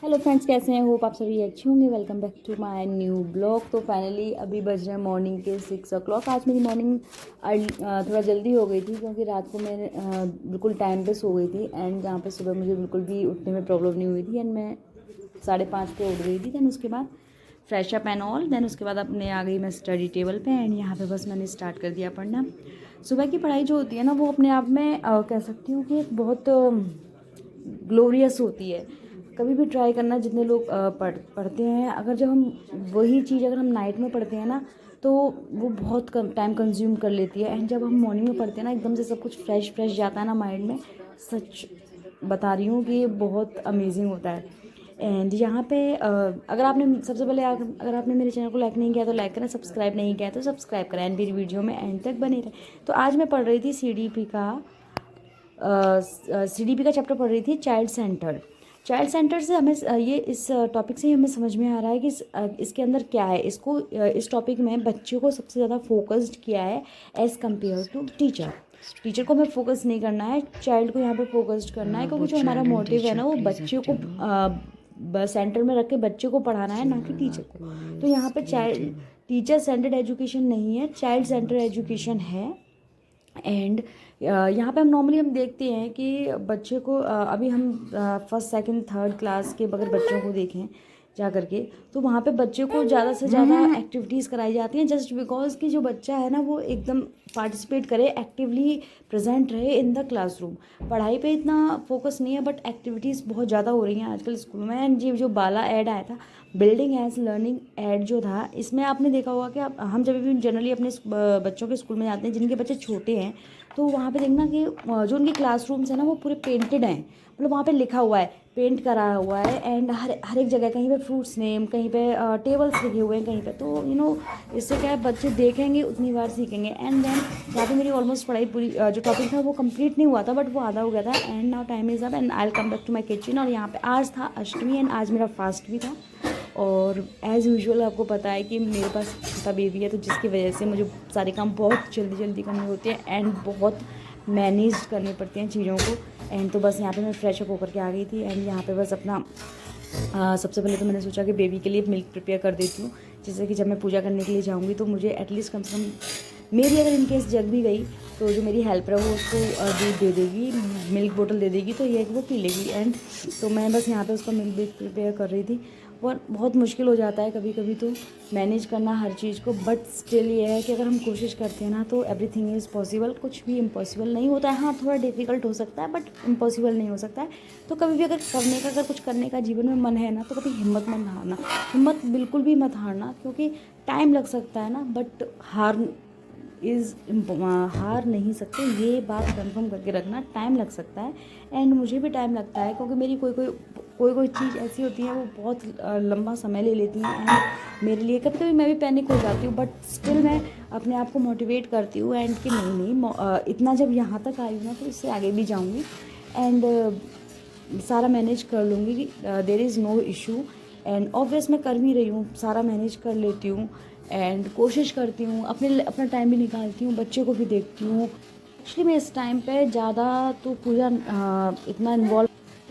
Hello friends, कैसे हैं? Hope आप सभी अच्छे होंगे। Welcome back to my new blog. तो फाइनली अभी बज रहे हैं मॉर्निंग के 6 o'clock। आज मेरी मॉर्निंग थोड़ा जल्दी हो गई थी क्योंकि रात को मैं बिल्कुल टाइम पे सो गई थी। एंड जहाँ पे सुबह मुझे बिल्कुल भी उठने में प्रॉब्लम नहीं हुई थी। एंड मैं 5:30 पे उठ गई थी। दैन उसके बाद fresh up and all. Then उसके बाद अपने आ गई मैं स्टडी टेबल पे। एंड यहाँ पे बस मैंने स्टार्ट कर दिया पढ़ना। सुबह की पढ़ाई जो होती है ना, वो अपने आप में कह सकती हूँ कि एक बहुत ग्लोरियस होती है। कभी भी ट्राई करना, जितने लोग पढ़ते हैं, अगर जब हम वही चीज़ अगर हम नाइट में पढ़ते हैं ना, तो वो बहुत कम टाइम कंज्यूम कर लेती है। एंड जब हम मॉर्निंग में पढ़ते हैं ना, एकदम से सब कुछ फ्रेश फ्रेश जाता है ना माइंड में। सच बता रही हूँ कि ये बहुत अमेजिंग होता है। एंड यहाँ पे अगर आपने सबसे पहले अगर आपने मेरे चैनल को लाइक नहीं किया तो लाइक करें, सब्सक्राइब नहीं किया तो सब्सक्राइब करें। एंड मेरी वीडियो में एंड तक बने रहे। तो आज मैं पढ़ रही थी CDP का चैप्टर पढ़ रही थी, चाइल्ड सेंटर। चाइल्ड सेंटर से हमें ये इस टॉपिक से ही हमें समझ में आ रहा है कि इसके अंदर क्या है। इस टॉपिक में बच्चों को सबसे ज़्यादा फोकस्ड किया है as compare to teacher. Teacher को हमें फोकस नहीं करना है, चाइल्ड को यहाँ पे फोकस्ड करना है। क्योंकि जो हमारा मोटिव है ना, वो बच्चे को सेंटर में रख के बच्चे को पढ़ाना है, ना कि टीचर को। तो यहाँ पे चाइल्ड टीचर सेंटर्ड एजुकेशन नहीं है, चाइल्ड सेंटर्ड एजुकेशन है। एंड यहाँ पे हम देखते हैं कि बच्चे को अभी हम फर्स्ट सेकंड थर्ड क्लास के अगर बच्चों को देखें जा करके, तो वहाँ पे बच्चे को ज़्यादा से ज़्यादा एक्टिविटीज़ कराई जाती हैं, जस्ट बिकॉज कि जो बच्चा है ना, वो एकदम पार्टिसिपेट करे, एक्टिवली प्रेजेंट रहे इन द क्लासरूम। पढ़ाई पे इतना फोकस नहीं है, बट एक्टिविटीज़ बहुत ज़्यादा हो रही हैं आजकल स्कूल में। एंड ये जो बाला ऐड आया था, बिल्डिंग एज लर्निंग ऐड जो था, इसमें आपने देखा होगा कि हम जब भी जनरली अपने बच्चों के स्कूल में जाते हैं जिनके बच्चे छोटे हैं, तो वहाँ पे देखना कि जो उनके क्लासरूम्स हैं ना, वो पूरे पेंटेड हैं। मतलब वहाँ पे लिखा हुआ है, पेंट करा हुआ है। एंड हर एक जगह, कहीं पे फ्रूट्स नेम, कहीं पे टेबल्स लिखे हुए हैं, कहीं पे। तो इससे क्या है, बच्चे देखेंगे उतनी बार सीखेंगे। एंड देन यहाँ पे मेरी ऑलमोस्ट पढ़ाई पूरी जो टॉपिक था वो कंप्लीट नहीं हुआ था, बट वो आधा हो गया था। And now time is up and I will come back to my kitchen. और यहाँ पे आज था अष्टमी एंड आज मेरा फास्ट भी था। और एज़ यूजुअल आपको पता है कि मेरे पास छोटा बेबी है, तो जिसकी वजह से मुझे सारे काम बहुत जल्दी जल्दी करने होते हैं एंड बहुत मैनेज करनी पड़ती हैं चीज़ों को। एंड तो बस यहाँ पे मैं फ्रेश अप होकर के आ गई थी। एंड यहाँ पे बस अपना सबसे पहले तो मैंने सोचा कि बेबी के लिए मिल्क प्रिपेयर कर देती हूँ, जिससे कि जब मैं पूजा करने के लिए जाऊँगी तो मुझे एटलीस्ट कम से कम मेरी अगर इनकेस जग भी गई तो जो मेरी हेल्पर है वो उसको दूध दे देगी, मिल्क बोतल दे देगी, तो ये है कि वो पी लेगी। एंड तो मैं बस यहाँ पे उसका मिल्क प्रिपेयर कर रही थी। और बहुत मुश्किल हो जाता है कभी कभी तो मैनेज करना हर चीज़ को, बट स्टिल ये है कि अगर हम कोशिश करते हैं ना, तो एवरीथिंग इज़ पॉसिबल। कुछ भी इम्पॉसिबल नहीं होता है। हाँ, थोड़ा डिफिकल्ट हो सकता है, बट इम्पॉसिबल नहीं हो सकता है। तो कभी भी अगर कुछ करने का जीवन में मन है ना, तो कभी हिम्मत मत हारना। हिम्मत बिल्कुल भी मत हारना, क्योंकि टाइम लग सकता है ना, बट हार नहीं सकते, ये बात कंफर्म करके रखना। टाइम लग सकता है, एंड मुझे भी टाइम लगता है, क्योंकि मेरी कोई चीज़ ऐसी होती है वो बहुत लंबा समय ले लेती है। एंड मेरे लिए कभी कभी मैं भी पैनिक हो जाती हूँ, बट स्टिल मैं अपने आप को मोटिवेट करती हूँ। एंड कि नहीं, इतना जब यहाँ तक आई हूँ ना, तो इससे आगे भी जाऊँगी। एंड सारा मैनेज कर लूँगी, there is no issue. And obvious मैं कर भी रही हूँ, सारा मैनेज कर लेती हूँ। एंड कोशिश करती हूँ, अपना टाइम भी निकालती हूँ, बच्चे को भी देखती हूँ। एक्चुअली मैं इस टाइम पे ज़्यादा तो पूजा इतना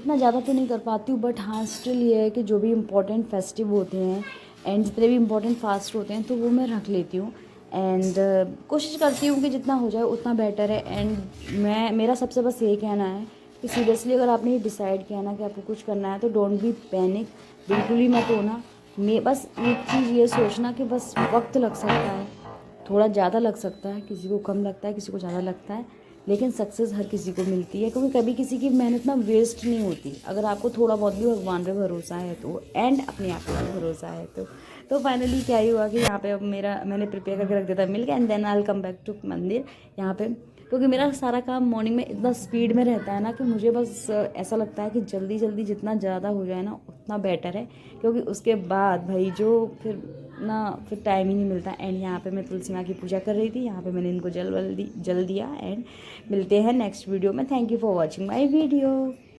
ज़्यादा तो नहीं कर पाती हूँ, बट हाँ, स्टिल ये है कि जो भी इम्पोर्टेंट फेस्टिव होते हैं एंड जितने भी इम्पोर्टेंट फास्ट होते हैं, तो वो मैं रख लेती हूँ। एंड कोशिश करती हूँ कि जितना हो जाए उतना बेटर है। एंड मेरा सबसे बस यही कहना है कि सीरियसली अगर आपने ये डिसाइड किया ना कि आपको कुछ करना है, तो डोंट बी पैनिक, बिल्कुल ही मत होना। मैं बस एक चीज़ ये सोचना कि बस वक्त लग सकता है, थोड़ा ज़्यादा लग सकता है, किसी को कम लगता है, किसी को ज़्यादा लगता है, लेकिन सक्सेस हर किसी को मिलती है। क्योंकि कभी किसी की मेहनत ना वेस्ट नहीं होती, अगर आपको थोड़ा बहुत भी भगवान पे भरोसा है तो, एंड अपने आप पे भरोसा है तो फाइनली क्या ही हुआ कि यहाँ पे अब मैंने प्रिपेयर करके रख दिया था milk. And then I will come back to mandir यहाँ पे, क्योंकि मेरा सारा काम मॉर्निंग में इतना स्पीड में रहता है ना, कि मुझे बस ऐसा लगता है कि जल्दी जल्दी जितना ज़्यादा हो जाए ना, उतना बेटर है। क्योंकि उसके बाद भाई फिर टाइम ही नहीं मिलता। एंड यहाँ पे मैं तुलसी माँ की पूजा कर रही थी, यहाँ पे मैंने इनको जल दिया। एंड मिलते हैं नेक्स्ट वीडियो में। Thank you for watching my video.